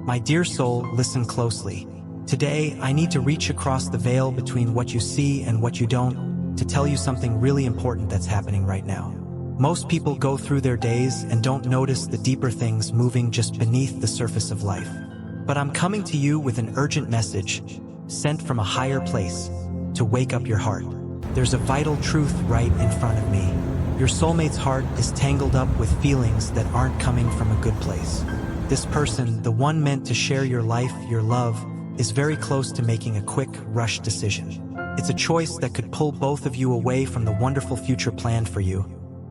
My dear soul, listen closely. Today, I need to reach across the veil between what you see and what you don't to tell you something really important that's happening right now. Most people go through their days and don't notice the deeper things moving just beneath the surface of life. But I'm coming to you with an urgent message, sent from a higher place, to wake up your heart. There's a vital truth right in front of me. Your soulmate's heart is tangled up with feelings that aren't coming from a good place. This person, the one meant to share your life, your love, is very close to making a quick, rushed decision. It's a choice that could pull both of you away from the wonderful future planned for you,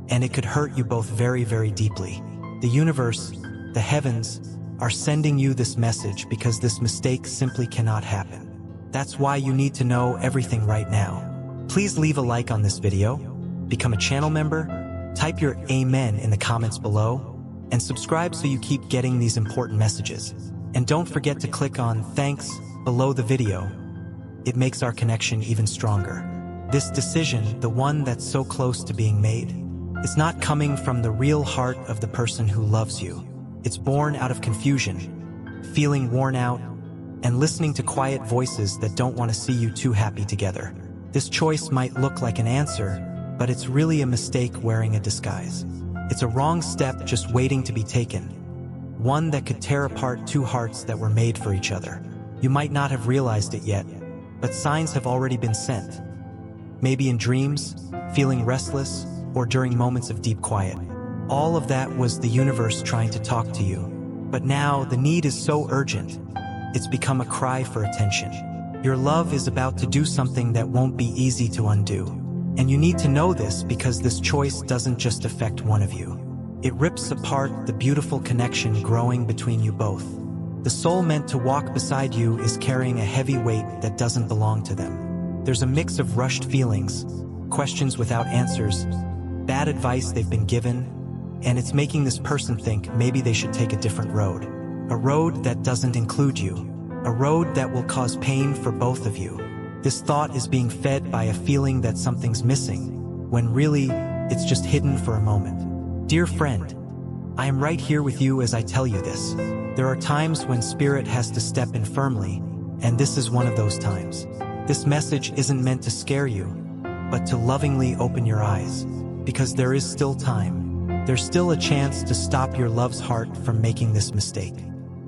and it could hurt you both very, very deeply. The universe, the heavens, are sending you this message because this mistake simply cannot happen. That's why you need to know everything right now. Please leave a like on this video, become a channel member, type your amen in the comments below, and subscribe so you keep getting these important messages. And don't forget to click on thanks below the video. It makes our connection even stronger. This decision, the one that's so close to being made, is not coming from the real heart of the person who loves you. It's born out of confusion, feeling worn out, and listening to quiet voices that don't want to see you two happy together. This choice might look like an answer, but it's really a mistake wearing a disguise. It's a wrong step just waiting to be taken, one that could tear apart two hearts that were made for each other. You might not have realized it yet, but signs have already been sent. Maybe in dreams, feeling restless, or during moments of deep quiet. All of that was the universe trying to talk to you. But now, the need is so urgent, it's become a cry for attention. Your love is about to do something that won't be easy to undo. And you need to know this because this choice doesn't just affect one of you. It rips apart the beautiful connection growing between you both. The soul meant to walk beside you is carrying a heavy weight that doesn't belong to them. There's a mix of rushed feelings, questions without answers, bad advice they've been given, and it's making this person think maybe they should take a different road. A road that doesn't include you. A road that will cause pain for both of you. This thought is being fed by a feeling that something's missing, when really, it's just hidden for a moment. Dear friend, I am right here with you as I tell you this. There are times when spirit has to step in firmly, and this is one of those times. This message isn't meant to scare you, but to lovingly open your eyes, because there is still time. There's still a chance to stop your love's heart from making this mistake.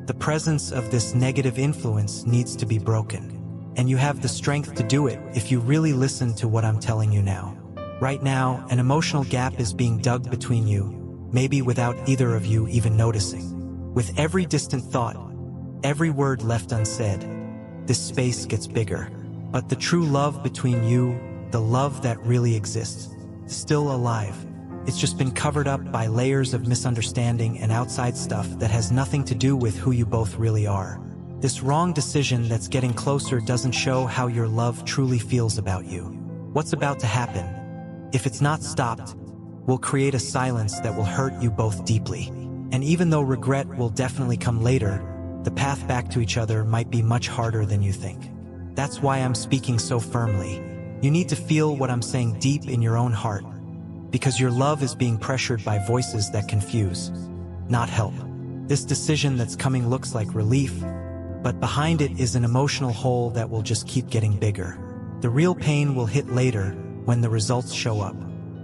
The presence of this negative influence needs to be broken, and you have the strength to do it if you really listen to what I'm telling you now. Right now, an emotional gap is being dug between you, maybe without either of you even noticing. With every distant thought, every word left unsaid, this space gets bigger. But the true love between you, the love that really exists, is still alive. It's just been covered up by layers of misunderstanding and outside stuff that has nothing to do with who you both really are. This wrong decision that's getting closer doesn't show how your love truly feels about you. What's about to happen, if it's not stopped, will create a silence that will hurt you both deeply. And even though regret will definitely come later, the path back to each other might be much harder than you think. That's why I'm speaking so firmly. You need to feel what I'm saying deep in your own heart, because your love is being pressured by voices that confuse, not help. This decision that's coming looks like relief, but behind it is an emotional hole that will just keep getting bigger. The real pain will hit later when the results show up.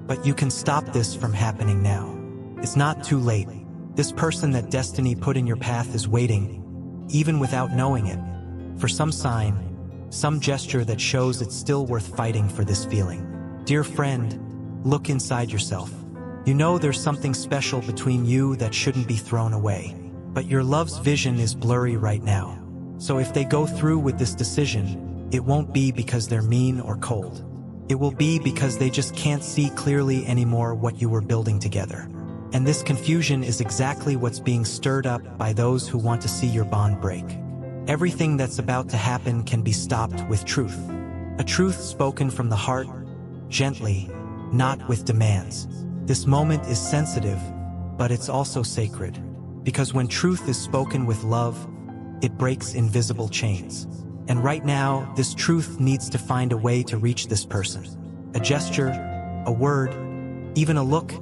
But you can stop this from happening now. It's not too late. This person that destiny put in your path is waiting, even without knowing it, for some sign, some gesture that shows it's still worth fighting for this feeling. Dear friend, look inside yourself. You know there's something special between you that shouldn't be thrown away. But your love's vision is blurry right now. So if they go through with this decision, it won't be because they're mean or cold. It will be because they just can't see clearly anymore what you were building together. And this confusion is exactly what's being stirred up by those who want to see your bond break. Everything that's about to happen can be stopped with truth. A truth spoken from the heart, gently, not with demands. This moment is sensitive, but it's also sacred. Because when truth is spoken with love, it breaks invisible chains. And right now, this truth needs to find a way to reach this person. A gesture, a word, even a look.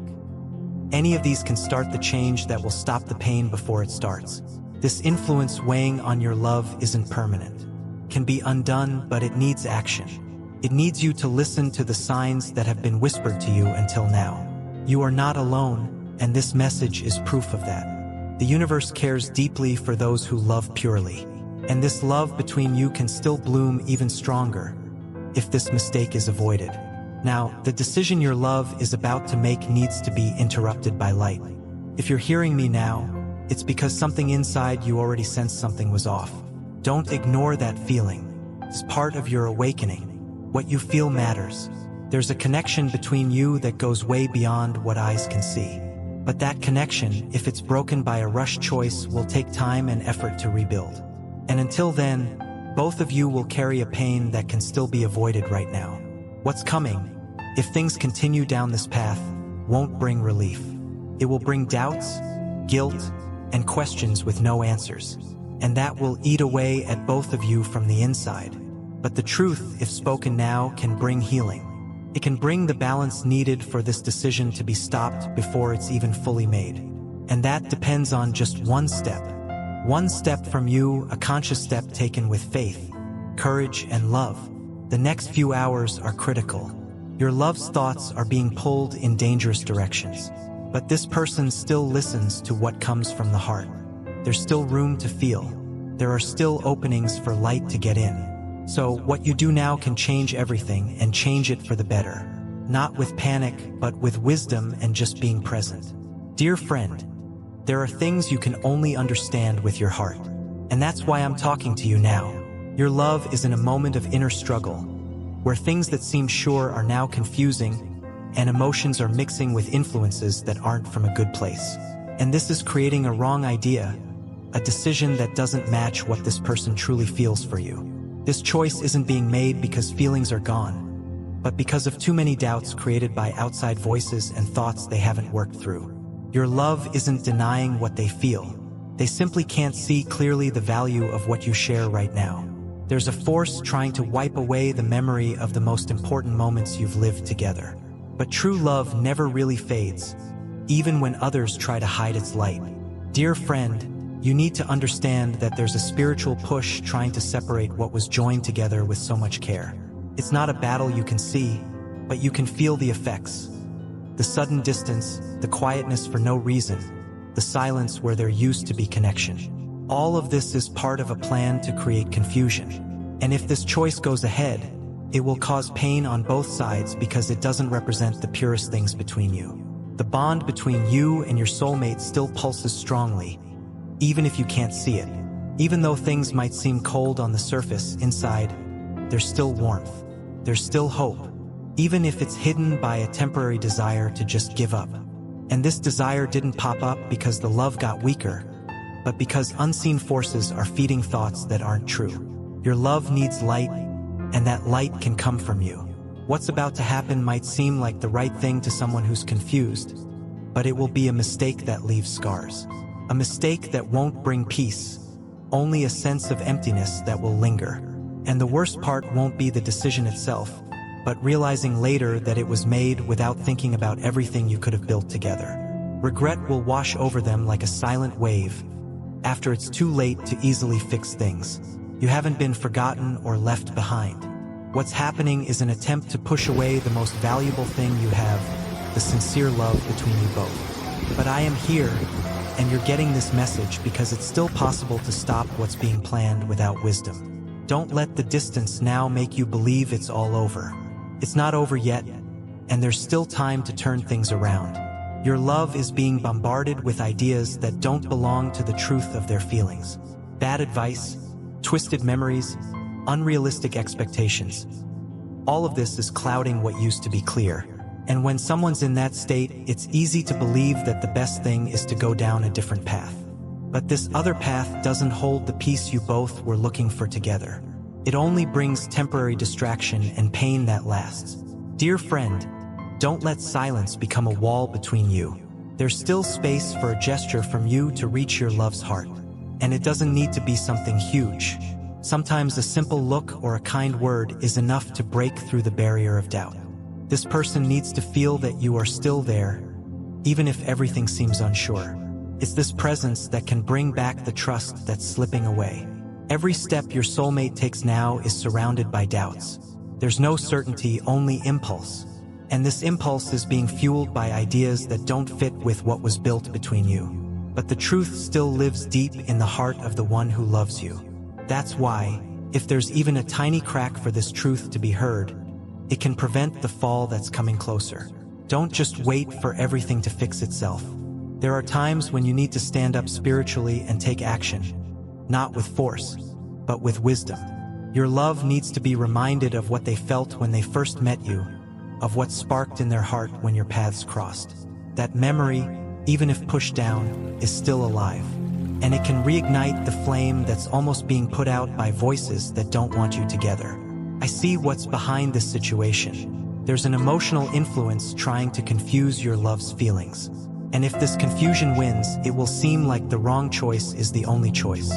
Any of these can start the change that will stop the pain before it starts. This influence weighing on your love isn't permanent. Can be undone, but it needs action. It needs you to listen to the signs that have been whispered to you until now. You are not alone, and this message is proof of that. The universe cares deeply for those who love purely, and this love between you can still bloom even stronger if this mistake is avoided. Now, the decision your love is about to make needs to be interrupted by light. If you're hearing me now, it's because something inside you already sensed something was off. Don't ignore that feeling. It's part of your awakening. What you feel matters. There's a connection between you that goes way beyond what eyes can see. But that connection, if it's broken by a rushed choice, will take time and effort to rebuild. And until then, both of you will carry a pain that can still be avoided right now. What's coming, if things continue down this path, won't bring relief. It will bring doubts, guilt, and questions with no answers. And that will eat away at both of you from the inside. But the truth, if spoken now, can bring healing. It can bring the balance needed for this decision to be stopped before it's even fully made. And that depends on just one step. One step from you, a conscious step taken with faith, courage, and love. The next few hours are critical. Your love's thoughts are being pulled in dangerous directions. But this person still listens to what comes from the heart. There's still room to feel. There are still openings for light to get in. So what you do now can change everything, and change it for the better. Not with panic, but with wisdom and just being present. Dear friend, there are things you can only understand with your heart. And that's why I'm talking to you now. Your love is in a moment of inner struggle, where things that seem sure are now confusing, and emotions are mixing with influences that aren't from a good place. And this is creating a wrong idea, a decision that doesn't match what this person truly feels for you. This choice isn't being made because feelings are gone, but because of too many doubts created by outside voices and thoughts they haven't worked through. Your love isn't denying what they feel. They simply can't see clearly the value of what you share right now. There's a force trying to wipe away the memory of the most important moments you've lived together. But true love never really fades, even when others try to hide its light. Dear friend, you need to understand that there's a spiritual push trying to separate what was joined together with so much care. It's not a battle you can see, but you can feel the effects. The sudden distance, the quietness for no reason, the silence where there used to be connection. All of this is part of a plan to create confusion. And if this choice goes ahead, it will cause pain on both sides because it doesn't represent the purest things between you. The bond between you and your soulmate still pulses strongly, even if you can't see it. Even though things might seem cold on the surface, inside, there's still warmth. There's still hope, even if it's hidden by a temporary desire to just give up. And this desire didn't pop up because the love got weaker, but because unseen forces are feeding thoughts that aren't true. Your love needs light, and that light can come from you. What's about to happen might seem like the right thing to someone who's confused, but it will be a mistake that leaves scars. A mistake that won't bring peace, only a sense of emptiness that will linger. And the worst part won't be the decision itself, but realizing later that it was made without thinking about everything you could have built together. Regret will wash over them like a silent wave, after it's too late to easily fix things. You haven't been forgotten or left behind. What's happening is an attempt to push away the most valuable thing you have, the sincere love between you both. But I am here, and you're getting this message because it's still possible to stop what's being planned without wisdom. Don't let the distance now make you believe it's all over. It's not over yet, and there's still time to turn things around. Your love is being bombarded with ideas that don't belong to the truth of their feelings. Bad advice, twisted memories, unrealistic expectations. All of this is clouding what used to be clear. And when someone's in that state, it's easy to believe that the best thing is to go down a different path. But this other path doesn't hold the peace you both were looking for together. It only brings temporary distraction and pain that lasts. Dear friend, don't let silence become a wall between you. There's still space for a gesture from you to reach your love's heart. And it doesn't need to be something huge. Sometimes a simple look or a kind word is enough to break through the barrier of doubt. This person needs to feel that you are still there, even if everything seems unsure. It's this presence that can bring back the trust that's slipping away. Every step your soulmate takes now is surrounded by doubts. There's no certainty, only impulse. And this impulse is being fueled by ideas that don't fit with what was built between you. But the truth still lives deep in the heart of the one who loves you. That's why, if there's even a tiny crack for this truth to be heard, it can prevent the fall that's coming closer. Don't just wait for everything to fix itself. There are times when you need to stand up spiritually and take action, not with force, but with wisdom. Your love needs to be reminded of what they felt when they first met you, of what sparked in their heart when your paths crossed. That memory, even if pushed down, is still alive. And it can reignite the flame that's almost being put out by voices that don't want you together. I see what's behind this situation. There's an emotional influence trying to confuse your love's feelings. And if this confusion wins, it will seem like the wrong choice is the only choice.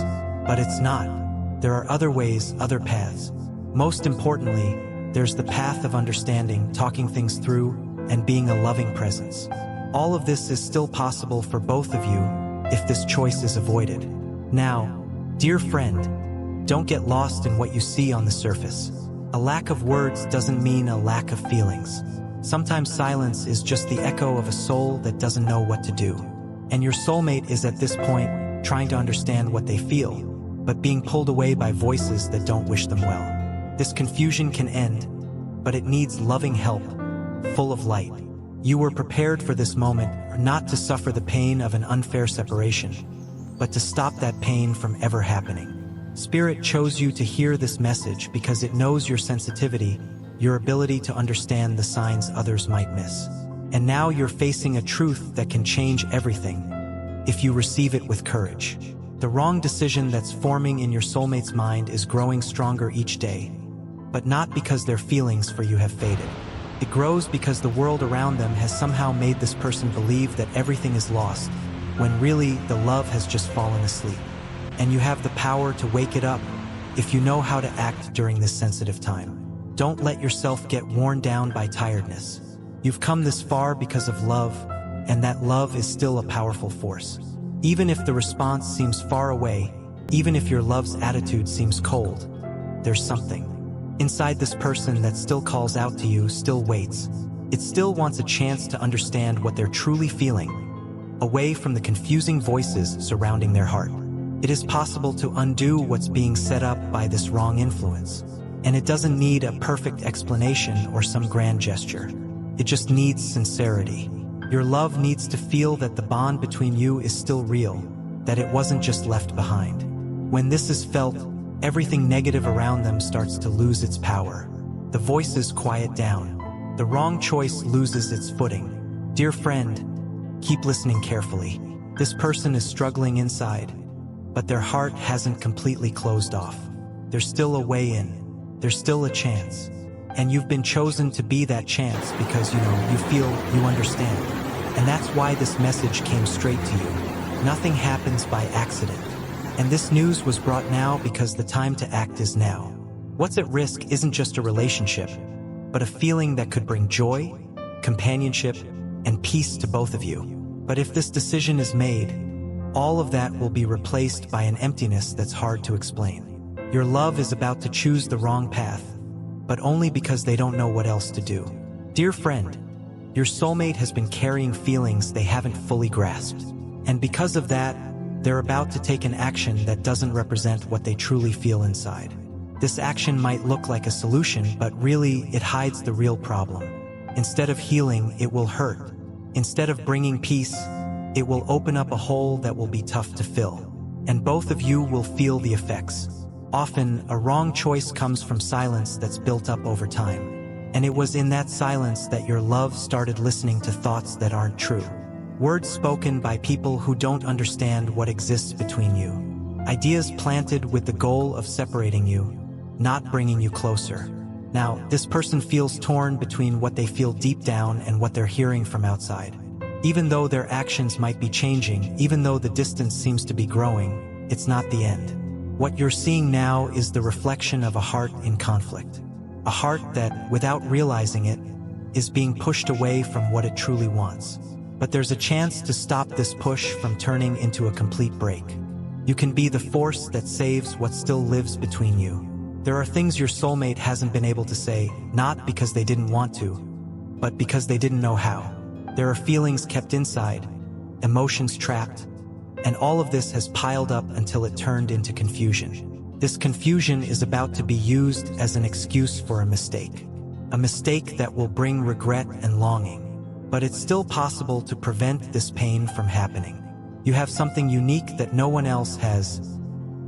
But it's not. There are other ways, other paths. Most importantly, there's the path of understanding, talking things through, and being a loving presence. All of this is still possible for both of you if this choice is avoided. Now, dear friend, don't get lost in what you see on the surface. A lack of words doesn't mean a lack of feelings. Sometimes silence is just the echo of a soul that doesn't know what to do. And your soulmate is at this point trying to understand what they feel, but being pulled away by voices that don't wish them well. This confusion can end, but it needs loving help, full of light. You were prepared for this moment, not to suffer the pain of an unfair separation, but to stop that pain from ever happening. Spirit chose you to hear this message because it knows your sensitivity, your ability to understand the signs others might miss. And now you're facing a truth that can change everything, if you receive it with courage. The wrong decision that's forming in your soulmate's mind is growing stronger each day, but not because their feelings for you have faded. It grows because the world around them has somehow made this person believe that everything is lost, when really the love has just fallen asleep. And you have the power to wake it up if you know how to act during this sensitive time. Don't let yourself get worn down by tiredness. You've come this far because of love, and that love is still a powerful force. Even if the response seems far away, even if your love's attitude seems cold, there's something inside this person that still calls out to you, still waits. It still wants a chance to understand what they're truly feeling, away from the confusing voices surrounding their heart. It is possible to undo what's being set up by this wrong influence. And it doesn't need a perfect explanation or some grand gesture. It just needs sincerity. Your love needs to feel that the bond between you is still real, that it wasn't just left behind. When this is felt, everything negative around them starts to lose its power. The voices quiet down. The wrong choice loses its footing. Dear friend, keep listening carefully. This person is struggling inside, but their heart hasn't completely closed off. There's still a way in. There's still a chance. And you've been chosen to be that chance because, you feel you understand. And that's why this message came straight to you. Nothing happens by accident. And this news was brought now because the time to act is now. What's at risk isn't just a relationship, but a feeling that could bring joy, companionship, and peace to both of you. But if this decision is made, all of that will be replaced by an emptiness that's hard to explain. Your love is about to choose the wrong path, but only because they don't know what else to do. Dear friend, your soulmate has been carrying feelings they haven't fully grasped. And because of that, they're about to take an action that doesn't represent what they truly feel inside. This action might look like a solution, but really it hides the real problem. Instead of healing, it will hurt. Instead of bringing peace, it will open up a hole that will be tough to fill. And both of you will feel the effects. Often, a wrong choice comes from silence that's built up over time. And it was in that silence that your love started listening to thoughts that aren't true. Words spoken by people who don't understand what exists between you. Ideas planted with the goal of separating you, not bringing you closer. Now, this person feels torn between what they feel deep down and what they're hearing from outside. Even though their actions might be changing, even though the distance seems to be growing, it's not the end. What you're seeing now is the reflection of a heart in conflict. A heart that, without realizing it, is being pushed away from what it truly wants. But there's a chance to stop this push from turning into a complete break. You can be the force that saves what still lives between you. There are things your soulmate hasn't been able to say, not because they didn't want to, but because they didn't know how. There are feelings kept inside, emotions trapped, and all of this has piled up until it turned into confusion. This confusion is about to be used as an excuse for a mistake that will bring regret and longing. But it's still possible to prevent this pain from happening. You have something unique that no one else has,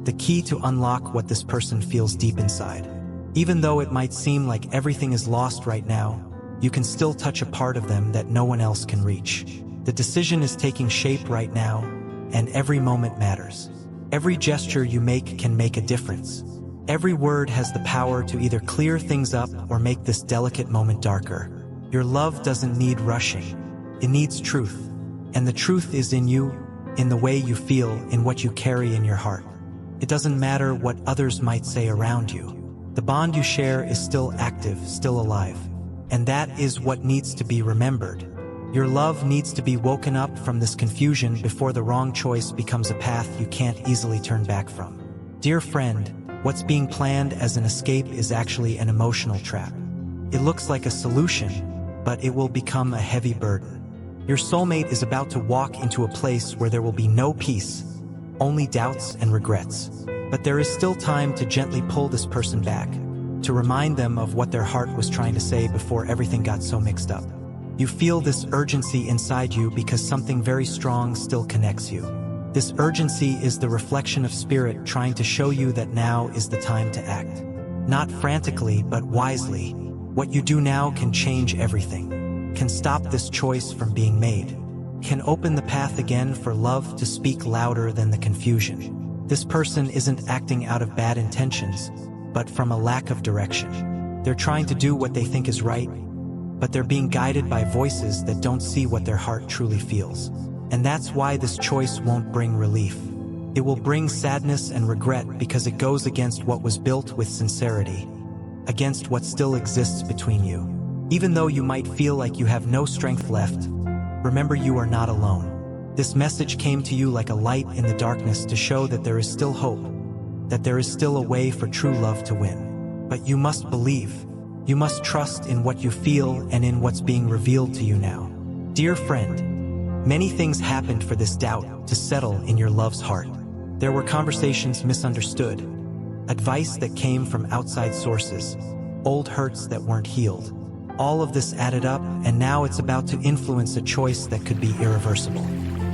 the key to unlock what this person feels deep inside. Even though it might seem like everything is lost right now, you can still touch a part of them that no one else can reach. The decision is taking shape right now, and every moment matters. Every gesture you make can make a difference. Every word has the power to either clear things up or make this delicate moment darker. Your love doesn't need rushing. It needs truth. And the truth is in you, in the way you feel, in what you carry in your heart. It doesn't matter what others might say around you. The bond you share is still active, still alive. And that is what needs to be remembered. Your love needs to be woken up from this confusion before the wrong choice becomes a path you can't easily turn back from. Dear friend, what's being planned as an escape is actually an emotional trap. It looks like a solution, but it will become a heavy burden. Your soulmate is about to walk into a place where there will be no peace, only doubts and regrets. But there is still time to gently pull this person back, to remind them of what their heart was trying to say before everything got so mixed up. You feel this urgency inside you because something very strong still connects you. This urgency is the reflection of spirit trying to show you that now is the time to act. Not frantically, but wisely. What you do now can change everything, can stop this choice from being made, can open the path again for love to speak louder than the confusion. This person isn't acting out of bad intentions, but from a lack of direction. They're trying to do what they think is right, but they're being guided by voices that don't see what their heart truly feels. And that's why this choice won't bring relief. It will bring sadness and regret because it goes against what was built with sincerity, against what still exists between you. Even though you might feel like you have no strength left, remember you are not alone. This message came to you like a light in the darkness to show that there is still hope, that there is still a way for true love to win. But you must believe. You must trust in what you feel and in what's being revealed to you now. Dear friend, many things happened for this doubt to settle in your love's heart. There were conversations misunderstood, advice that came from outside sources, old hurts that weren't healed. All of this added up, and now it's about to influence a choice that could be irreversible.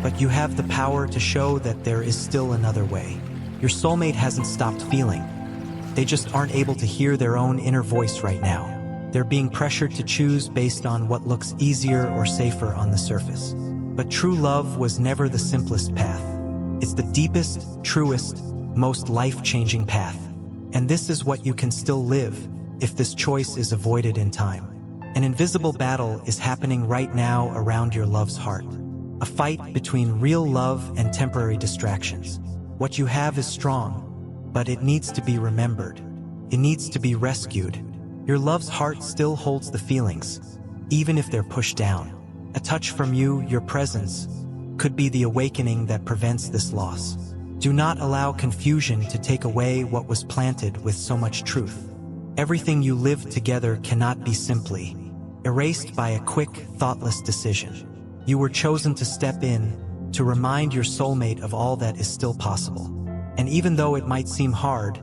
But you have the power to show that there is still another way. Your soulmate hasn't stopped feeling. They just aren't able to hear their own inner voice right now. They're being pressured to choose based on what looks easier or safer on the surface. But true love was never the simplest path. It's the deepest, truest, most life-changing path. And this is what you can still live if this choice is avoided in time. An invisible battle is happening right now around your love's heart. A fight between real love and temporary distractions. What you have is strong, but it needs to be remembered. It needs to be rescued. Your love's heart still holds the feelings, even if they're pushed down. A touch from you, your presence, could be the awakening that prevents this loss. Do not allow confusion to take away what was planted with so much truth. Everything you lived together cannot be simply erased by a quick, thoughtless decision. You were chosen to step in, to remind your soulmate of all that is still possible. And even though it might seem hard,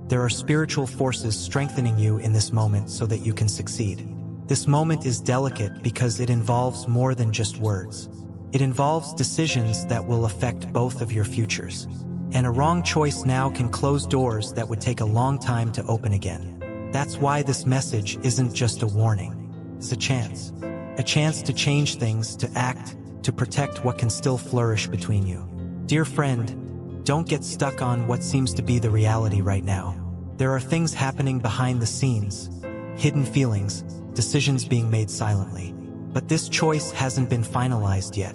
there are spiritual forces strengthening you in this moment so that you can succeed. This moment is delicate because it involves more than just words. It involves decisions that will affect both of your futures. And a wrong choice now can close doors that would take a long time to open again. That's why this message isn't just a warning. It's a chance. A chance to change things, to act, to protect what can still flourish between you. Dear friend, don't get stuck on what seems to be the reality right now. There are things happening behind the scenes, hidden feelings, decisions being made silently. But this choice hasn't been finalized yet.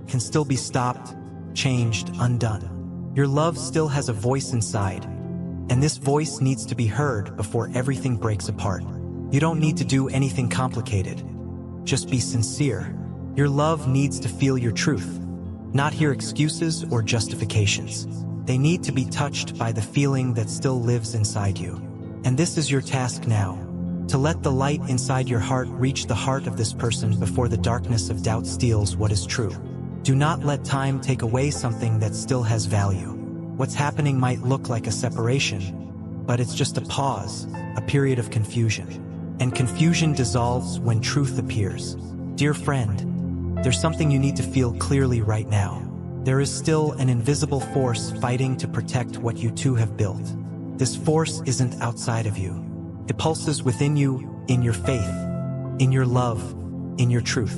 Can still be stopped, changed, undone. Your love still has a voice inside, and this voice needs to be heard before everything breaks apart. You don't need to do anything complicated. Just be sincere. Your love needs to feel your truth, not hear excuses or justifications. They need to be touched by the feeling that still lives inside you. And this is your task now, to let the light inside your heart reach the heart of this person before the darkness of doubt steals what is true. Do not let time take away something that still has value. What's happening might look like a separation, but it's just a pause, a period of confusion. And confusion dissolves when truth appears. Dear friend, there's something you need to feel clearly right now. There is still an invisible force fighting to protect what you two have built. This force isn't outside of you. It pulses within you, in your faith, in your love, in your truth.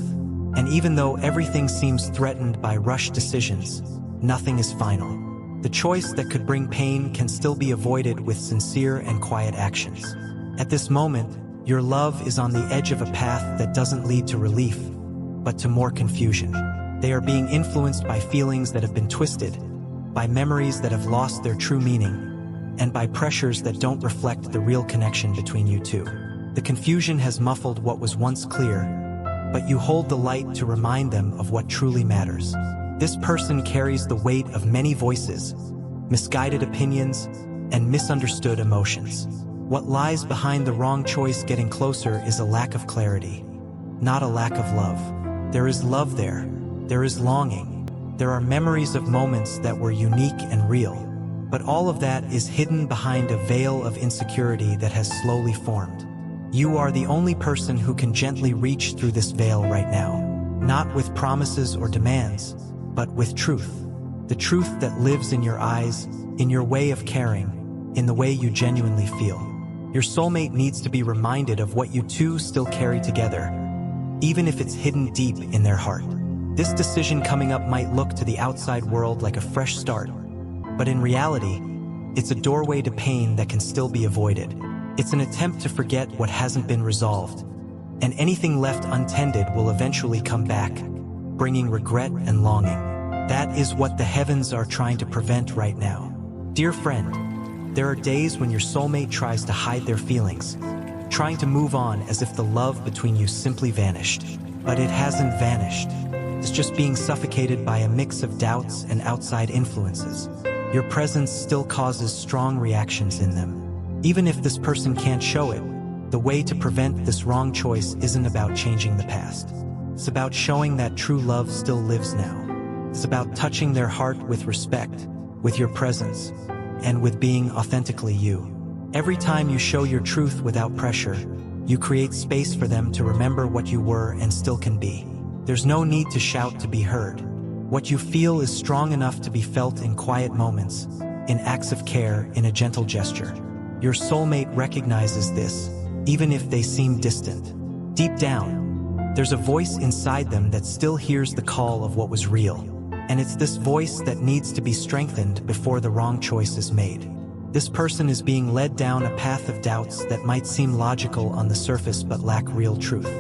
And even though everything seems threatened by rushed decisions, nothing is final. The choice that could bring pain can still be avoided with sincere and quiet actions. At this moment, your love is on the edge of a path that doesn't lead to relief, but to more confusion. They are being influenced by feelings that have been twisted, by memories that have lost their true meaning, and by pressures that don't reflect the real connection between you two. The confusion has muffled what was once clear, but you hold the light to remind them of what truly matters. This person carries the weight of many voices, misguided opinions, and misunderstood emotions. What lies behind the wrong choice getting closer is a lack of clarity, not a lack of love. There is love there. There is longing. There are memories of moments that were unique and real. But all of that is hidden behind a veil of insecurity that has slowly formed. You are the only person who can gently reach through this veil right now. Not with promises or demands, but with truth. The truth that lives in your eyes, in your way of caring, in the way you genuinely feel. Your soulmate needs to be reminded of what you two still carry together, even if it's hidden deep in their heart. This decision coming up might look to the outside world like a fresh start, but in reality, it's a doorway to pain that can still be avoided. It's an attempt to forget what hasn't been resolved, and anything left untended will eventually come back, bringing regret and longing. That is what the heavens are trying to prevent right now. Dear friend, there are days when your soulmate tries to hide their feelings, trying to move on as if the love between you simply vanished. But it hasn't vanished. It's just being suffocated by a mix of doubts and outside influences. Your presence still causes strong reactions in them. Even if this person can't show it, the way to prevent this wrong choice isn't about changing the past. It's about showing that true love still lives now. It's about touching their heart with respect, with your presence, and with being authentically you. Every time you show your truth without pressure, you create space for them to remember what you were and still can be. There's no need to shout to be heard. What you feel is strong enough to be felt in quiet moments, in acts of care, in a gentle gesture. Your soulmate recognizes this, even if they seem distant. Deep down, there's a voice inside them that still hears the call of what was real. And it's this voice that needs to be strengthened before the wrong choice is made. This person is being led down a path of doubts that might seem logical on the surface but lack real truth.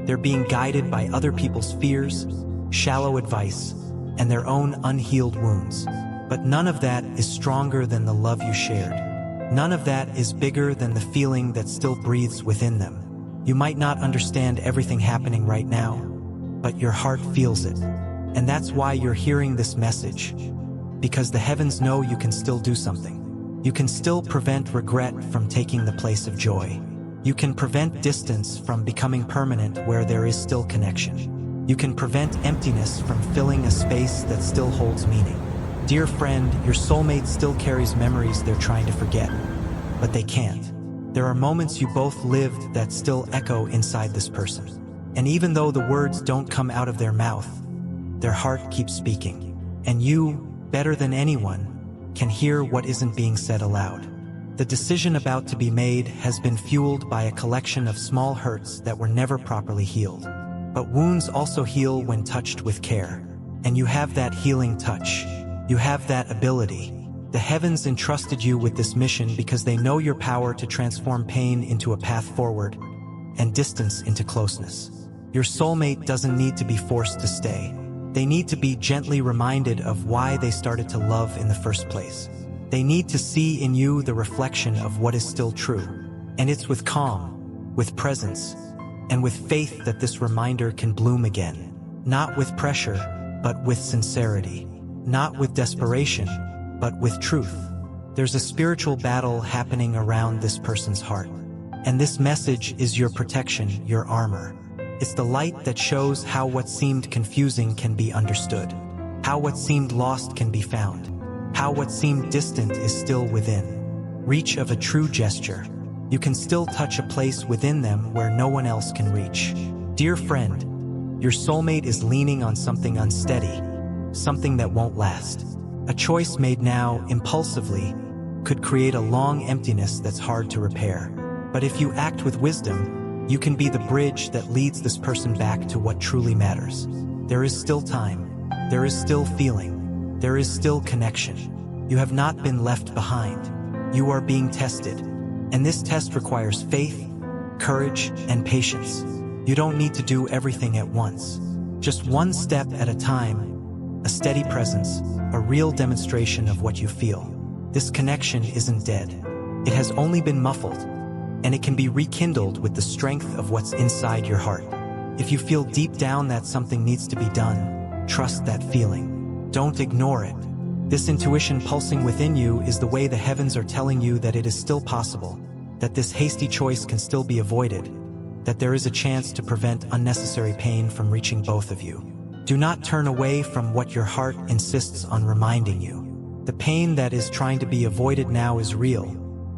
They're being guided by other people's fears, shallow advice, and their own unhealed wounds. But none of that is stronger than the love you shared. None of that is bigger than the feeling that still breathes within them. You might not understand everything happening right now, but your heart feels it. And that's why you're hearing this message, because the heavens know you can still do something. You can still prevent regret from taking the place of joy. You can prevent distance from becoming permanent where there is still connection. You can prevent emptiness from filling a space that still holds meaning. Dear friend, your soulmate still carries memories they're trying to forget, but they can't. There are moments you both lived that still echo inside this person. And even though the words don't come out of their mouth, their heart keeps speaking. And you, better than anyone, can hear what isn't being said aloud. The decision about to be made has been fueled by a collection of small hurts that were never properly healed. But wounds also heal when touched with care. And you have that healing touch. You have that ability. The heavens entrusted you with this mission because they know your power to transform pain into a path forward and distance into closeness. Your soulmate doesn't need to be forced to stay. They need to be gently reminded of why they started to love in the first place. They need to see in you the reflection of what is still true. And it's with calm, with presence, and with faith that this reminder can bloom again. Not with pressure, but with sincerity. Not with desperation, but with truth. There's a spiritual battle happening around this person's heart. And this message is your protection, your armor. It's the light that shows how what seemed confusing can be understood. How what seemed lost can be found. How what seemed distant is still within reach of a true gesture. You can still touch a place within them where no one else can reach. Dear friend, your soulmate is leaning on something unsteady, something that won't last. A choice made now, impulsively, could create a long emptiness that's hard to repair. But if you act with wisdom, you can be the bridge that leads this person back to what truly matters. There is still time. There is still feeling. There is still connection. You have not been left behind. You are being tested. And this test requires faith, courage, and patience. You don't need to do everything at once. Just one step at a time, a steady presence, a real demonstration of what you feel. This connection isn't dead. It has only been muffled, and it can be rekindled with the strength of what's inside your heart. If you feel deep down that something needs to be done, trust that feeling. Don't ignore it. This intuition pulsing within you is the way the heavens are telling you that it is still possible, that this hasty choice can still be avoided, that there is a chance to prevent unnecessary pain from reaching both of you. Do not turn away from what your heart insists on reminding you. The pain that is trying to be avoided now is real,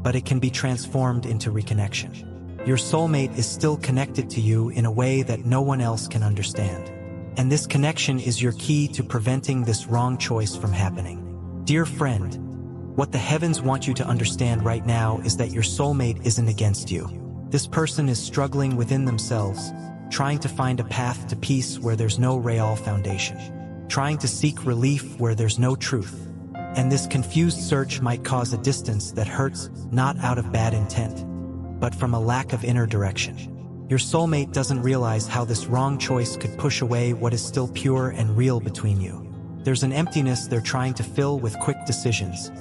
but it can be transformed into reconnection. Your soulmate is still connected to you in a way that no one else can understand. And this connection is your key to preventing this wrong choice from happening. Dear friend, what the heavens want you to understand right now is that your soulmate isn't against you. This person is struggling within themselves, trying to find a path to peace where there's no real foundation, trying to seek relief where there's no truth. And this confused search might cause a distance that hurts, not out of bad intent, but from a lack of inner direction. Your soulmate doesn't realize how this wrong choice could push away what is still pure and real between you. There's an emptiness they're trying to fill with quick decisions,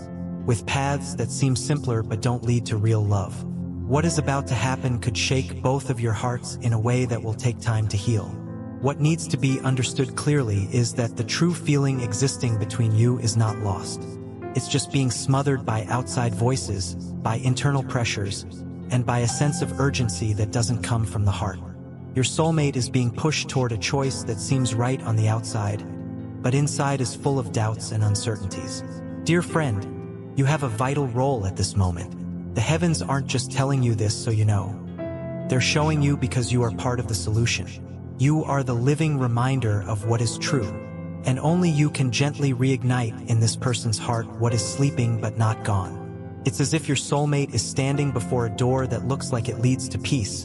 with paths that seem simpler but don't lead to real love. What is about to happen could shake both of your hearts in a way that will take time to heal. What needs to be understood clearly is that the true feeling existing between you is not lost. It's just being smothered by outside voices, by internal pressures, and by a sense of urgency that doesn't come from the heart. Your soulmate is being pushed toward a choice that seems right on the outside, but inside is full of doubts and uncertainties. Dear friend, you have a vital role at this moment. The heavens aren't just telling you this so you know. They're showing you because you are part of the solution. You are the living reminder of what is true, and only you can gently reignite in this person's heart what is sleeping but not gone. It's as if your soulmate is standing before a door that looks like it leads to peace,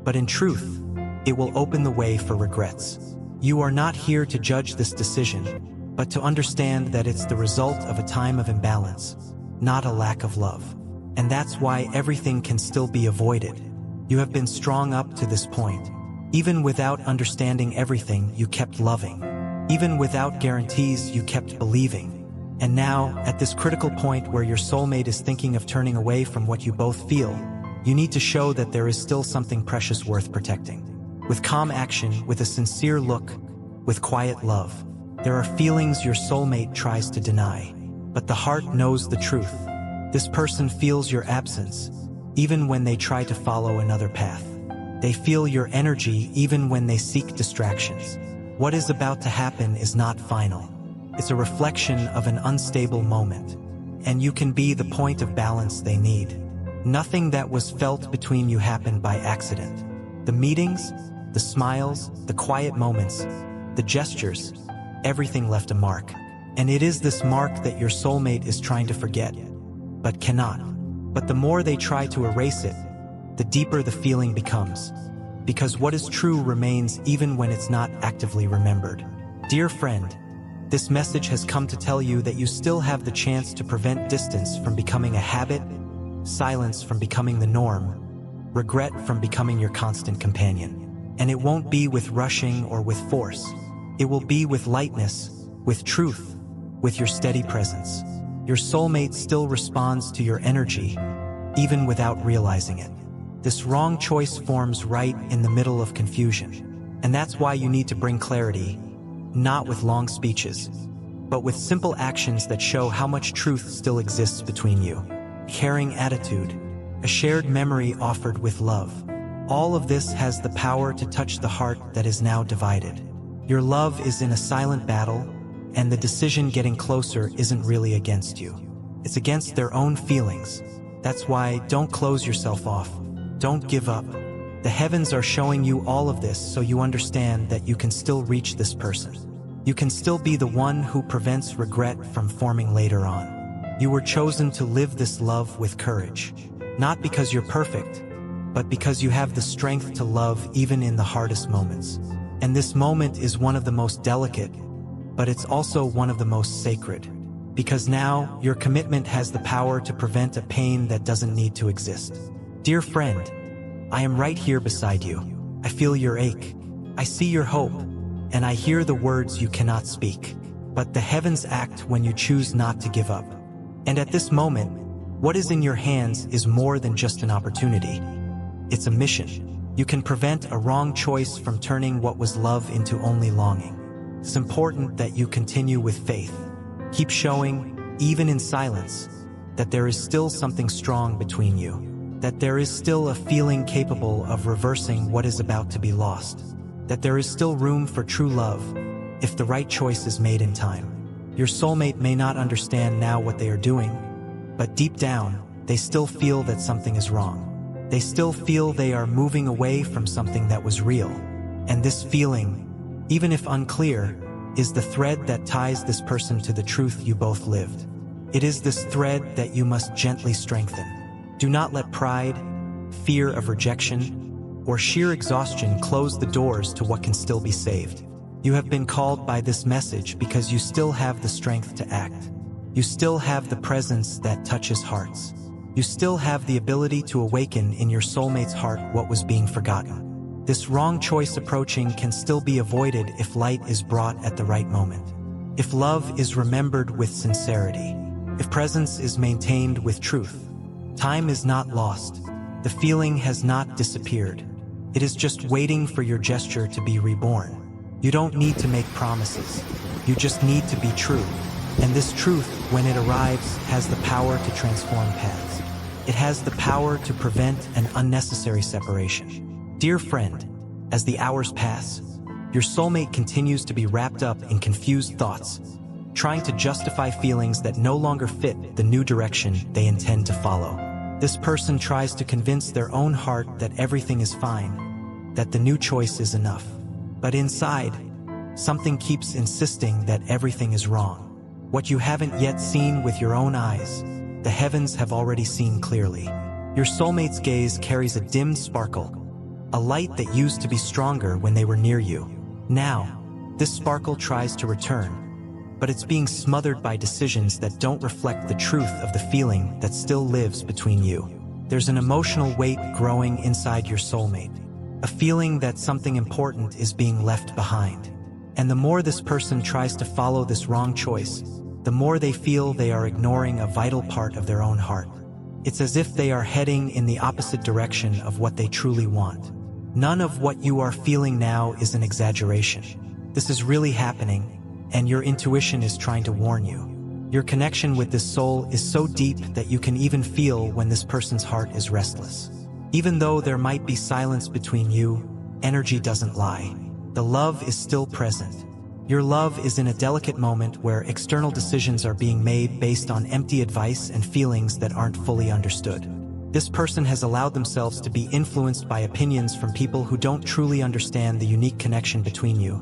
but in truth, it will open the way for regrets. You are not here to judge this decision, but to understand that it's the result of a time of imbalance, not a lack of love. And that's why everything can still be avoided. You have been strong up to this point. Even without understanding everything, you kept loving. Even without guarantees, you kept believing. And now, at this critical point where your soulmate is thinking of turning away from what you both feel, you need to show that there is still something precious worth protecting. With calm action, with a sincere look, with quiet love. There are feelings your soulmate tries to deny, but the heart knows the truth. This person feels your absence, even when they try to follow another path. They feel your energy even when they seek distractions. What is about to happen is not final. It's a reflection of an unstable moment, and you can be the point of balance they need. Nothing that was felt between you happened by accident. The meetings, the smiles, the quiet moments, the gestures, everything left a mark. And it is this mark that your soulmate is trying to forget, but cannot. But the more they try to erase it, the deeper the feeling becomes, because what is true remains even when it's not actively remembered. Dear friend, this message has come to tell you that you still have the chance to prevent distance from becoming a habit, silence from becoming the norm, regret from becoming your constant companion. And it won't be with rushing or with force. It will be with lightness, with truth, with your steady presence. Your soulmate still responds to your energy, even without realizing it. This wrong choice forms right in the middle of confusion. And that's why you need to bring clarity, not with long speeches, but with simple actions that show how much truth still exists between you. Caring attitude, a shared memory offered with love. All of this has the power to touch the heart that is now divided. Your love is in a silent battle, and the decision getting closer isn't really against you. It's against their own feelings. That's why don't close yourself off. Don't give up. The heavens are showing you all of this so you understand that you can still reach this person. You can still be the one who prevents regret from forming later on. You were chosen to live this love with courage. Not because you're perfect, but because you have the strength to love even in the hardest moments. And this moment is one of the most delicate, but it's also one of the most sacred. Because now, your commitment has the power to prevent a pain that doesn't need to exist. Dear friend, I am right here beside you. I feel your ache. I see your hope. And I hear the words you cannot speak. But the heavens act when you choose not to give up. And at this moment, what is in your hands is more than just an opportunity. It's a mission. You can prevent a wrong choice from turning what was love into only longing. It's important that you continue with faith. Keep showing, even in silence, that there is still something strong between you. That there is still a feeling capable of reversing what is about to be lost. That there is still room for true love, if the right choice is made in time. Your soulmate may not understand now what they are doing, but deep down, they still feel that something is wrong. They still feel they are moving away from something that was real. And this feeling, even if unclear, is the thread that ties this person to the truth you both lived. It is this thread that you must gently strengthen. Do not let pride, fear of rejection, or sheer exhaustion close the doors to what can still be saved. You have been called by this message because you still have the strength to act. You still have the presence that touches hearts. You still have the ability to awaken in your soulmate's heart what was being forgotten. This wrong choice approaching can still be avoided if light is brought at the right moment. If love is remembered with sincerity. If presence is maintained with truth. Time is not lost. The feeling has not disappeared. It is just waiting for your gesture to be reborn. You don't need to make promises. You just need to be true. And this truth, when it arrives, has the power to transform paths. It has the power to prevent an unnecessary separation. Dear friend, as the hours pass, your soulmate continues to be wrapped up in confused thoughts, trying to justify feelings that no longer fit the new direction they intend to follow. This person tries to convince their own heart that everything is fine, that the new choice is enough. But inside, something keeps insisting that everything is wrong. What you haven't yet seen with your own eyes, the heavens have already seen clearly. Your soulmate's gaze carries a dimmed sparkle, a light that used to be stronger when they were near you. Now, this sparkle tries to return, but it's being smothered by decisions that don't reflect the truth of the feeling that still lives between you. There's an emotional weight growing inside your soulmate, a feeling that something important is being left behind. And the more this person tries to follow this wrong choice, the more they feel they are ignoring a vital part of their own heart. It's as if they are heading in the opposite direction of what they truly want. None of what you are feeling now is an exaggeration. This is really happening, and your intuition is trying to warn you. Your connection with this soul is so deep that you can even feel when this person's heart is restless. Even though there might be silence between you, energy doesn't lie. The love is still present. Your love is in a delicate moment where external decisions are being made based on empty advice and feelings that aren't fully understood. This person has allowed themselves to be influenced by opinions from people who don't truly understand the unique connection between you.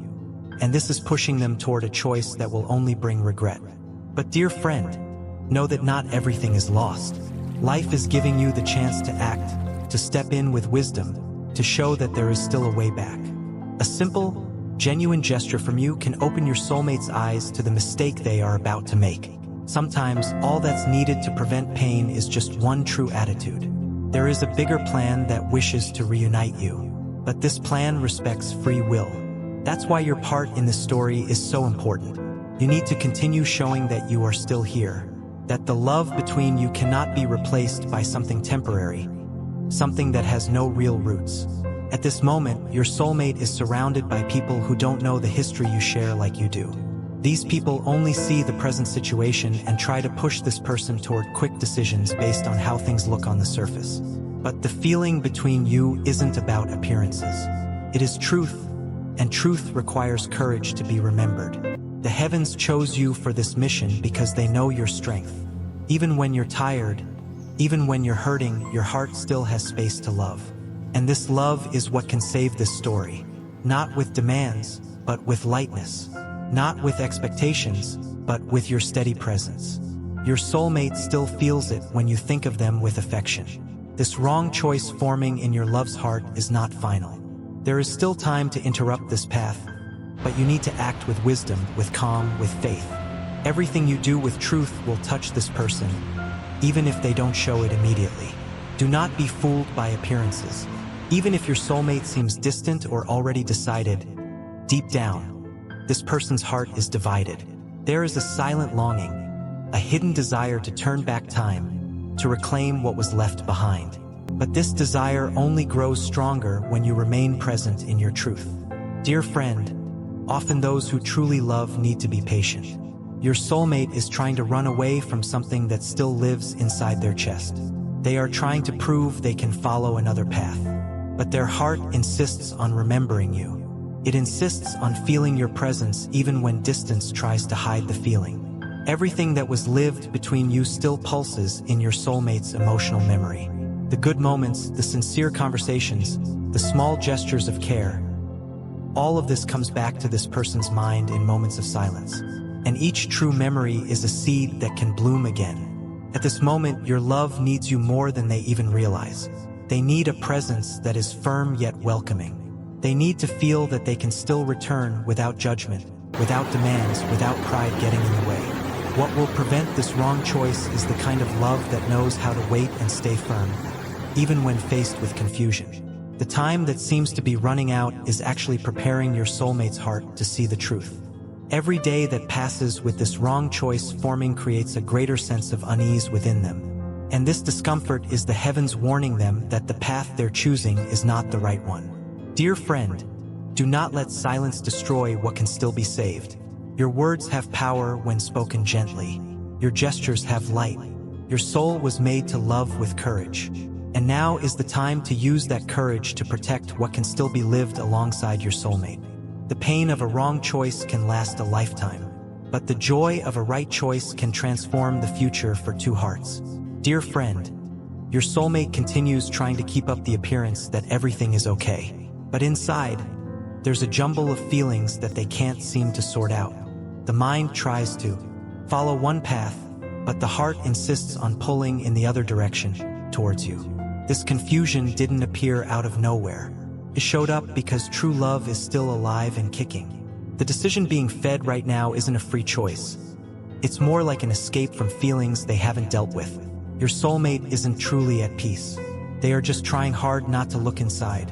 And this is pushing them toward a choice that will only bring regret. But dear friend, know that not everything is lost. Life is giving you the chance to act, to step in with wisdom, to show that there is still a way back. A simple, genuine gesture from you can open your soulmate's eyes to the mistake they are about to make. Sometimes, all that's needed to prevent pain is just one true attitude. There is a bigger plan that wishes to reunite you, but this plan respects free will. That's why your part in this story is so important. You need to continue showing that you are still here, that the love between you cannot be replaced by something temporary, something that has no real roots. At this moment, your soulmate is surrounded by people who don't know the history you share like you do. These people only see the present situation and try to push this person toward quick decisions based on how things look on the surface. But the feeling between you isn't about appearances. It is truth, and truth requires courage to be remembered. The heavens chose you for this mission because they know your strength. Even when you're tired, even when you're hurting, your heart still has space to love. And this love is what can save this story. Not with demands, but with lightness. Not with expectations, but with your steady presence. Your soulmate still feels it when you think of them with affection. This wrong choice forming in your love's heart is not final. There is still time to interrupt this path, but you need to act with wisdom, with calm, with faith. Everything you do with truth will touch this person, even if they don't show it immediately. Do not be fooled by appearances. Even if your soulmate seems distant or already decided, deep down, this person's heart is divided. There is a silent longing, a hidden desire to turn back time, to reclaim what was left behind. But this desire only grows stronger when you remain present in your truth. Dear friend, often those who truly love need to be patient. Your soulmate is trying to run away from something that still lives inside their chest. They are trying to prove they can follow another path. But their heart insists on remembering you. It insists on feeling your presence even when distance tries to hide the feeling. Everything that was lived between you still pulses in your soulmate's emotional memory. The good moments, the sincere conversations, the small gestures of care. All of this comes back to this person's mind in moments of silence. And each true memory is a seed that can bloom again. At this moment, your love needs you more than they even realize. They need a presence that is firm yet welcoming. They need to feel that they can still return without judgment, without demands, without pride getting in the way. What will prevent this wrong choice is the kind of love that knows how to wait and stay firm, even when faced with confusion. The time that seems to be running out is actually preparing your soulmate's heart to see the truth. Every day that passes with this wrong choice forming creates a greater sense of unease within them. And this discomfort is the heavens warning them that the path they're choosing is not the right one. Dear friend, do not let silence destroy what can still be saved. Your words have power when spoken gently. Your gestures have light. Your soul was made to love with courage. And now is the time to use that courage to protect what can still be lived alongside your soulmate. The pain of a wrong choice can last a lifetime, but the joy of a right choice can transform the future for two hearts. Dear friend, your soulmate continues trying to keep up the appearance that everything is okay. But inside, there's a jumble of feelings that they can't seem to sort out. The mind tries to follow one path, but the heart insists on pulling in the other direction, towards you. This confusion didn't appear out of nowhere. It showed up because true love is still alive and kicking. The decision being fed right now isn't a free choice. It's more like an escape from feelings they haven't dealt with. Your soulmate isn't truly at peace. They are just trying hard not to look inside,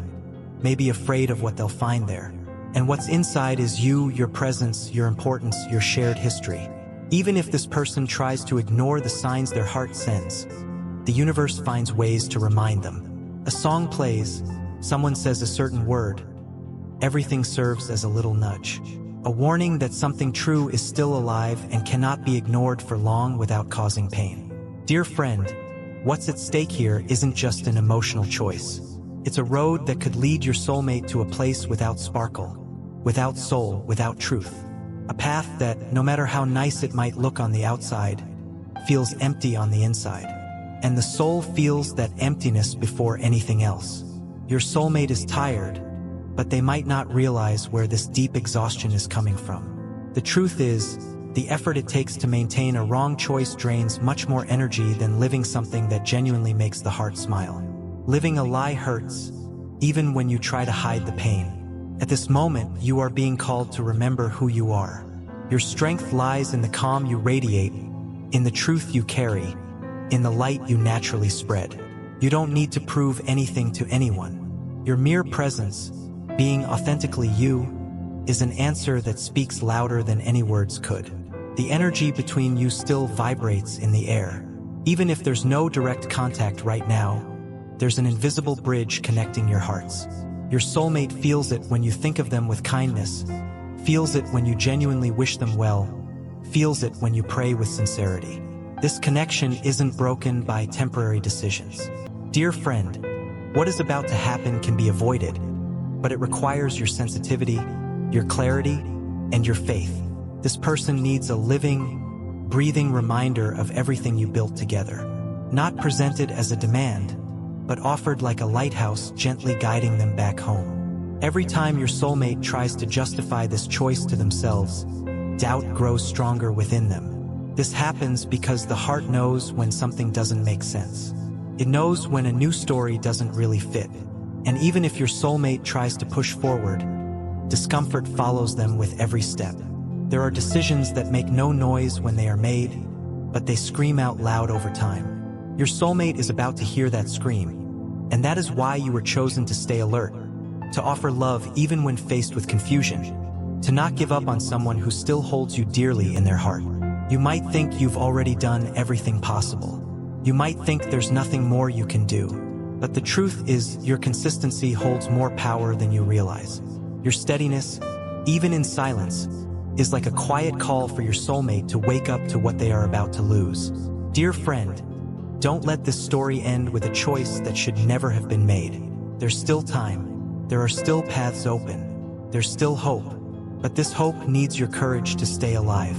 maybe afraid of what they'll find there. And what's inside is you, your presence, your importance, your shared history. Even if this person tries to ignore the signs their heart sends, the universe finds ways to remind them. A song plays, someone says a certain word. Everything serves as a little nudge. A warning that something true is still alive and cannot be ignored for long without causing pain. Dear friend, what's at stake here isn't just an emotional choice. It's a road that could lead your soulmate to a place without sparkle, without soul, without truth. A path that, no matter how nice it might look on the outside, feels empty on the inside. And the soul feels that emptiness before anything else. Your soulmate is tired, but they might not realize where this deep exhaustion is coming from. The truth is, the effort it takes to maintain a wrong choice drains much more energy than living something that genuinely makes the heart smile. Living a lie hurts, even when you try to hide the pain. At this moment, you are being called to remember who you are. Your strength lies in the calm you radiate, in the truth you carry, in the light you naturally spread. You don't need to prove anything to anyone. Your mere presence, being authentically you, is an answer that speaks louder than any words could. The energy between you still vibrates in the air. Even if there's no direct contact right now, there's an invisible bridge connecting your hearts. Your soulmate feels it when you think of them with kindness, feels it when you genuinely wish them well, feels it when you pray with sincerity. This connection isn't broken by temporary decisions. Dear friend, what is about to happen can be avoided, but it requires your sensitivity, your clarity, and your faith. This person needs a living, breathing reminder of everything you built together. Not presented as a demand, but offered like a lighthouse gently guiding them back home. Every time your soulmate tries to justify this choice to themselves, doubt grows stronger within them. This happens because the heart knows when something doesn't make sense. It knows when a new story doesn't really fit. And even if your soulmate tries to push forward, discomfort follows them with every step. There are decisions that make no noise when they are made, but they scream out loud over time. Your soulmate is about to hear that scream, and that is why you were chosen to stay alert, to offer love even when faced with confusion, to not give up on someone who still holds you dearly in their heart. You might think you've already done everything possible. You might think there's nothing more you can do, but the truth is your consistency holds more power than you realize. Your steadiness, even in silence, is like a quiet call for your soulmate to wake up to what they are about to lose. Dear friend, don't let this story end with a choice that should never have been made. There's still time. There are still paths open. There's still hope. But this hope needs your courage to stay alive.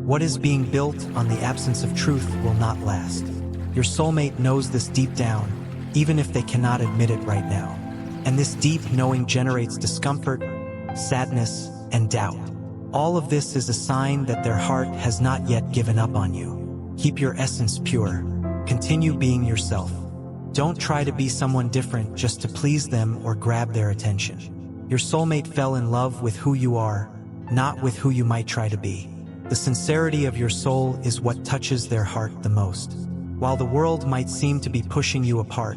What is being built on the absence of truth will not last. Your soulmate knows this deep down, even if they cannot admit it right now. And this deep knowing generates discomfort, sadness, and doubt. All of this is a sign that their heart has not yet given up on you. Keep your essence pure. Continue being yourself. Don't try to be someone different just to please them or grab their attention. Your soulmate fell in love with who you are, not with who you might try to be. The sincerity of your soul is what touches their heart the most. While the world might seem to be pushing you apart,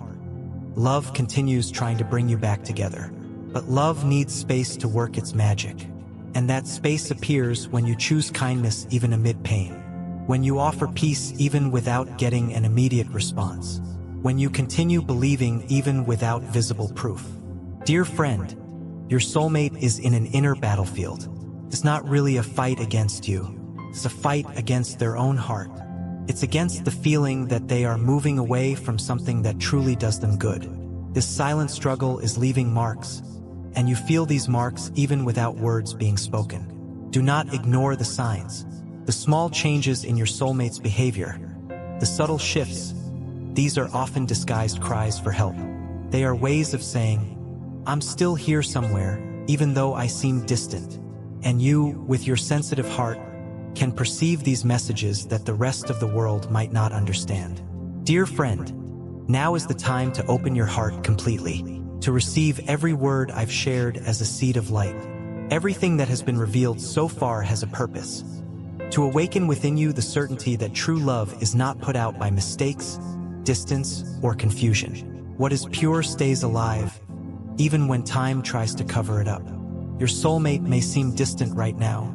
love continues trying to bring you back together. But love needs space to work its magic. And that space appears when you choose kindness even amid pain. When you offer peace even without getting an immediate response. When you continue believing even without visible proof. Dear friend, your soulmate is in an inner battlefield. It's not really a fight against you. It's a fight against their own heart. It's against the feeling that they are moving away from something that truly does them good. This silent struggle is leaving marks, and you feel these marks even without words being spoken. Do not ignore the signs. The small changes in your soulmate's behavior, the subtle shifts, these are often disguised cries for help. They are ways of saying, I'm still here somewhere, even though I seem distant. And you, with your sensitive heart, can perceive these messages that the rest of the world might not understand. Dear friend, now is the time to open your heart completely, to receive every word I've shared as a seed of light. Everything that has been revealed so far has a purpose. To awaken within you the certainty that true love is not put out by mistakes, distance, or confusion. What is pure stays alive, even when time tries to cover it up. Your soulmate may seem distant right now,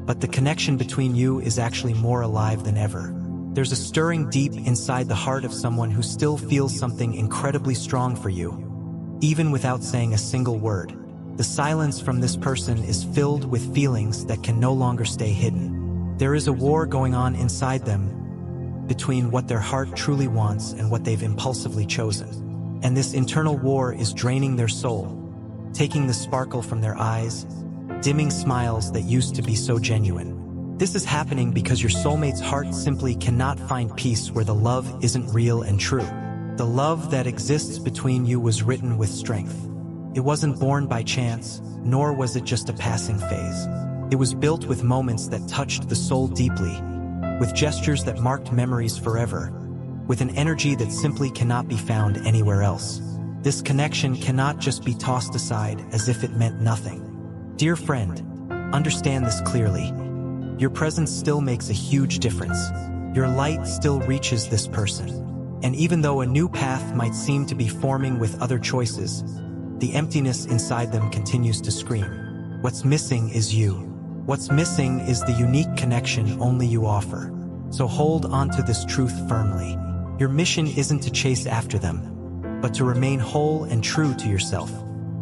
but the connection between you is actually more alive than ever. There's a stirring deep inside the heart of someone who still feels something incredibly strong for you, even without saying a single word. The silence from this person is filled with feelings that can no longer stay hidden. There is a war going on inside them between what their heart truly wants and what they've impulsively chosen. And this internal war is draining their soul, taking the sparkle from their eyes, dimming smiles that used to be so genuine. This is happening because your soulmate's heart simply cannot find peace where the love isn't real and true. The love that exists between you was written with strength. It wasn't born by chance, nor was it just a passing phase. It was built with moments that touched the soul deeply, with gestures that marked memories forever, with an energy that simply cannot be found anywhere else. This connection cannot just be tossed aside as if it meant nothing. Dear friend, understand this clearly. Your presence still makes a huge difference. Your light still reaches this person. And even though a new path might seem to be forming with other choices, the emptiness inside them continues to scream. What's missing is you. What's missing is the unique connection only you offer. So hold on to this truth firmly. Your mission isn't to chase after them, but to remain whole and true to yourself.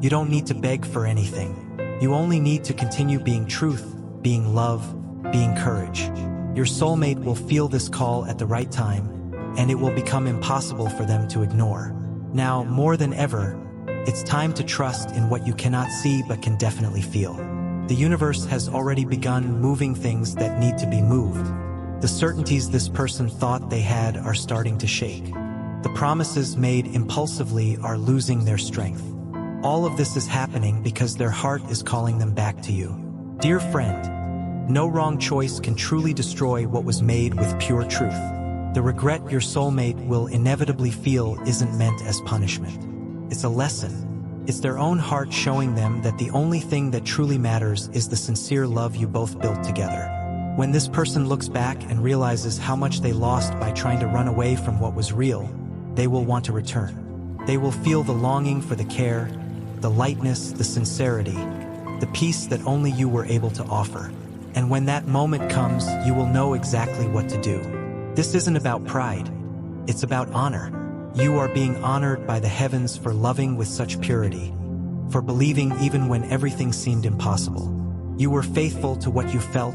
You don't need to beg for anything. You only need to continue being truth, being love, being courage. Your soulmate will feel this call at the right time, and it will become impossible for them to ignore. Now, more than ever, it's time to trust in what you cannot see but can definitely feel. The universe has already begun moving things that need to be moved. The certainties this person thought they had are starting to shake. The promises made impulsively are losing their strength. All of this is happening because their heart is calling them back to you. Dear friend, no wrong choice can truly destroy what was made with pure truth. The regret your soulmate will inevitably feel isn't meant as punishment. It's a lesson. It's their own heart showing them that the only thing that truly matters is the sincere love you both built together. When this person looks back and realizes how much they lost by trying to run away from what was real, they will want to return. They will feel the longing for the care, the lightness, the sincerity, the peace that only you were able to offer. And when that moment comes, you will know exactly what to do. This isn't about pride. It's about honor. You are being honored by the heavens for loving with such purity, for believing even when everything seemed impossible. You were faithful to what you felt,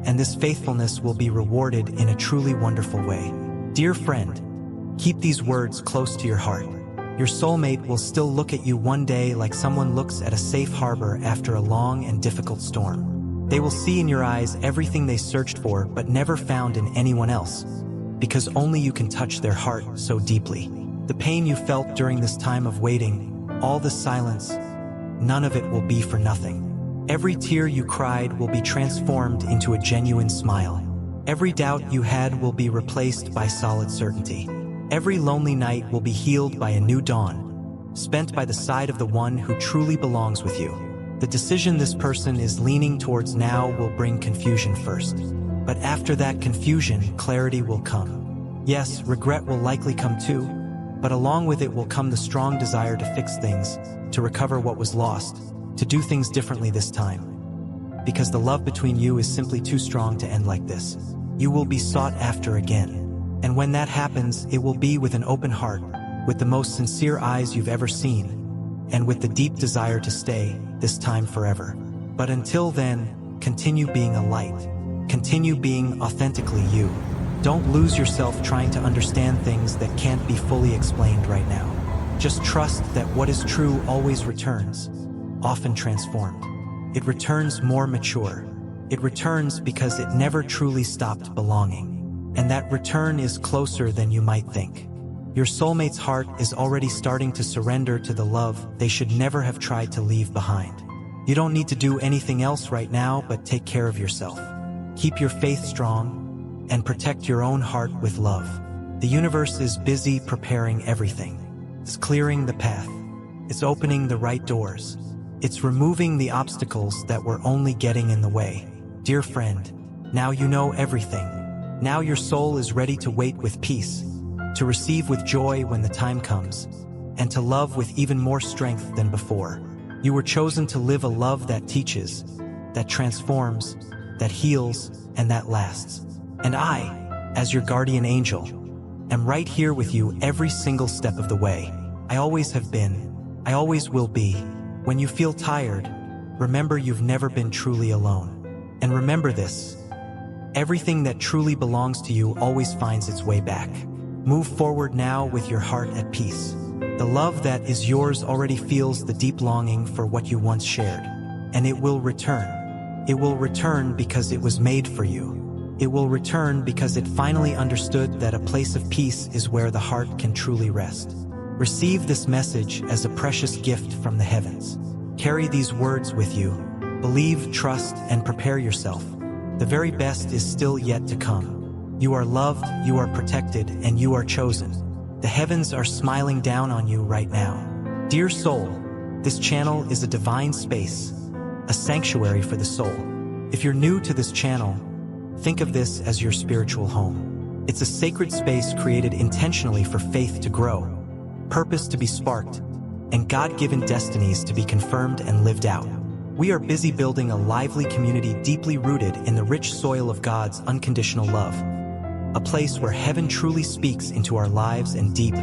and this faithfulness will be rewarded in a truly wonderful way. Dear friend, keep these words close to your heart. Your soulmate will still look at you one day like someone looks at a safe harbor after a long and difficult storm. They will see in your eyes everything they searched for but never found in anyone else, because only you can touch their heart so deeply. The pain you felt during this time of waiting, all the silence, none of it will be for nothing. Every tear you cried will be transformed into a genuine smile. Every doubt you had will be replaced by solid certainty. Every lonely night will be healed by a new dawn, spent by the side of the one who truly belongs with you. The decision this person is leaning towards now will bring confusion first. But after that confusion, clarity will come. Yes, regret will likely come too, but along with it will come the strong desire to fix things, to recover what was lost, to do things differently this time. Because the love between you is simply too strong to end like this. You will be sought after again. And when that happens, it will be with an open heart, with the most sincere eyes you've ever seen, and with the deep desire to stay, this time forever. But until then, continue being a light. Continue being authentically you. Don't lose yourself trying to understand things that can't be fully explained right now. Just trust that what is true always returns, often transformed. It returns more mature. It returns because it never truly stopped belonging. And that return is closer than you might think. Your soulmate's heart is already starting to surrender to the love they should never have tried to leave behind. You don't need to do anything else right now but take care of yourself. Keep your faith strong and protect your own heart with love. The universe is busy preparing everything. It's clearing the path. It's opening the right doors. It's removing the obstacles that were only getting in the way. Dear friend, now you know everything. Now your soul is ready to wait with peace, to receive with joy when the time comes, and to love with even more strength than before. You were chosen to live a love that teaches, that transforms, that heals, and that lasts. And I, as your guardian angel, am right here with you every single step of the way. I always have been. I always will be. When you feel tired, remember you've never been truly alone. And remember this: everything that truly belongs to you always finds its way back. Move forward now with your heart at peace. The love that is yours already feels the deep longing for what you once shared. And it will return. It will return because it was made for you. It will return because it finally understood that a place of peace is where the heart can truly rest. Receive this message as a precious gift from the heavens. Carry these words with you. Believe, trust, and prepare yourself. The very best is still yet to come. You are loved, you are protected, and you are chosen. The heavens are smiling down on you right now. Dear soul, this channel is a divine space, a sanctuary for the soul. If you're new to this channel, think of this as your spiritual home. It's a sacred space created intentionally for faith to grow, purpose to be sparked, and God-given destinies to be confirmed and lived out. We are busy building a lively community deeply rooted in the rich soil of God's unconditional love. A place where heaven truly speaks into our lives and deep,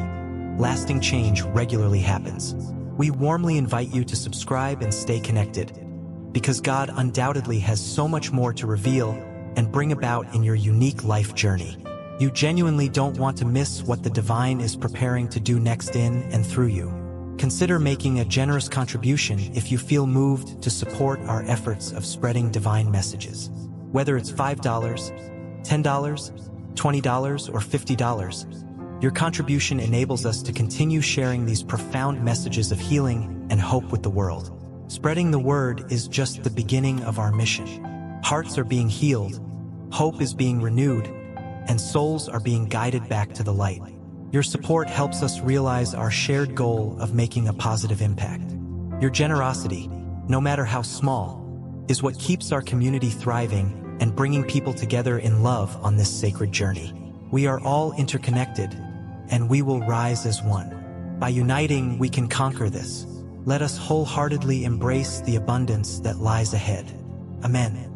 lasting change regularly happens. We warmly invite you to subscribe and stay connected, because God undoubtedly has so much more to reveal and bring about in your unique life journey. You genuinely don't want to miss what the divine is preparing to do next in and through you. Consider making a generous contribution if you feel moved to support our efforts of spreading divine messages. Whether it's $5, $10, $20, or $50, your contribution enables us to continue sharing these profound messages of healing and hope with the world. Spreading the word is just the beginning of our mission. Hearts are being healed, hope is being renewed, and souls are being guided back to the light. Your support helps us realize our shared goal of making a positive impact. Your generosity, no matter how small, is what keeps our community thriving and bringing people together in love on this sacred journey. We are all interconnected, and we will rise as one. By uniting, we can conquer this. Let us wholeheartedly embrace the abundance that lies ahead. Amen.